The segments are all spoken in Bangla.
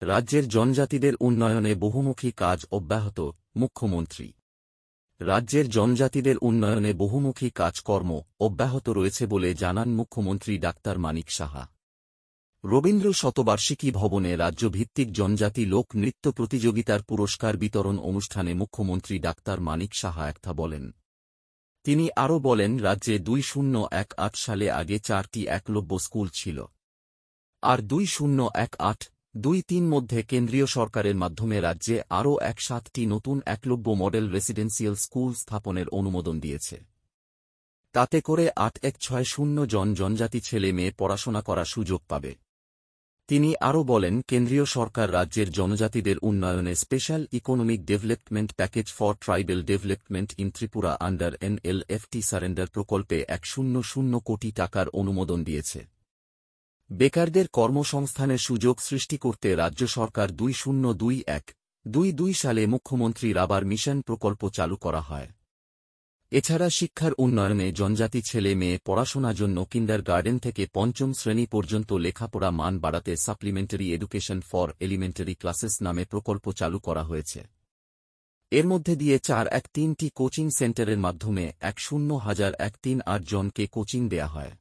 রাজ্যের জনজাতিদের উন্নয়নে বহুমুখী কাজ অব্যাহত, মুখ্যমন্ত্রী। রাজ্যের জনজাতিদের উন্নয়নে বহুমুখী কাজকর্ম অব্যাহত রয়েছে বলে জানান মুখ্যমন্ত্রী ডাক্তার মানিক সাহা। রবীন্দ্র শতবার্ষিকী ভবনে রাজ্যভিত্তিক জনজাতি লোক নৃত্য প্রতিযোগিতার পুরস্কার বিতরণ অনুষ্ঠানে মুখ্যমন্ত্রী ডাক্তার মানিক সাহা একথা বলেন। তিনি আরও বলেন, রাজ্যে 2018 সালে আগে 4টি একলব্য স্কুল ছিল, আর 2018-23 মধ্যে কেন্দ্রীয় সরকারের মাধ্যমে রাজ্যে আরও 7টি নতুন একলব্য মডেল রেসিডেন্সিয়াল স্কুল স্থাপনের অনুমোদন দিয়েছে। তাতে করে 8160 জন জনজাতি ছেলে মেয়ে পড়াশোনা করার সুযোগ পাবে। তিনি আরও বলেন, কেন্দ্রীয় সরকার রাজ্যের জনজাতিদের উন্নয়নে special economic development package for tribal development in Tripura under NLFT surrender প্রকল্পে 100 কোটি টাকার অনুমোদন দিয়েছে। বেকারদের কর্মসংস্থানের সুযোগ সৃষ্টি করতে রাজ্য সরকার 2021-22 সালে মুখ্যমন্ত্রী রাবার মিশন প্রকল্প চালু করা হয়। এছাড়া শিক্ষার উন্নয়নে জনজাতি ছেলে মেয়ে পড়াশোনার জন্য কিন্ডারগার্টেন থেকে পঞ্চম শ্রেণী পর্যন্ত লেখাপড়া মান বাড়াতে supplementary education for elementary classes নামে প্রকল্প চালু করা হয়েছে। এর মধ্যে দিয়ে 413টি কোচিং সেন্টারের মাধ্যমে 10138 জনকে কোচিং দেয়া হয়।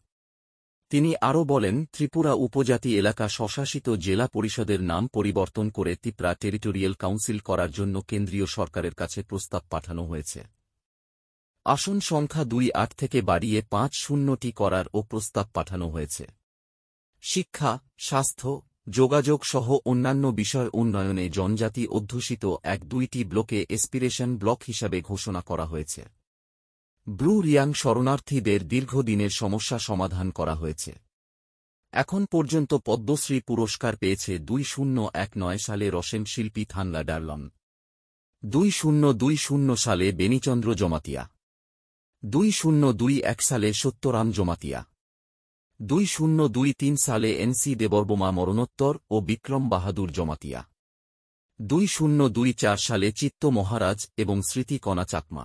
তিনি আরও বলেন, ত্রিপুরা উপজাতি এলাকা স্বশাসিত জেলা পরিষদের নাম পরিবর্তন করে ত্রিপুরা টেরিটোরিয়াল কাউন্সিল করার জন্য কেন্দ্রীয় সরকারের কাছে প্রস্তাব পাঠানো হয়েছে। আসন সংখ্যা 28 থেকে বাড়িয়ে 50টি করারও প্রস্তাব পাঠানো হয়েছে। শিক্ষা, স্বাস্থ্য, যোগাযোগ সহ অন্যান্য বিষয় উন্নয়নে জনজাতি অধ্যুষিত 1-2টি ব্লকে এসপিরেশন ব্লক হিসাবে ঘোষণা করা হয়েছে। ব্লু রিয়াং শরণার্থীদের দীর্ঘদিনের সমস্যা সমাধান করা হয়েছে। এখন পর্যন্ত পদ্মশ্রী পুরস্কার পেয়েছে 2019 সালে রসেন শিল্পী থানলা ডারলন, 2020 সালে বেনিচন্দ্র জমাতিয়া, 2021 সালে সত্যরাম জমাতিয়া, 2023 সালে NC দেববর্মা মরণোত্তর ও বিক্রম বাহাদুর জমাতিয়া, 2024 সালে চিত্ত মহারাজ এবং স্মৃতি কণা চাকমা।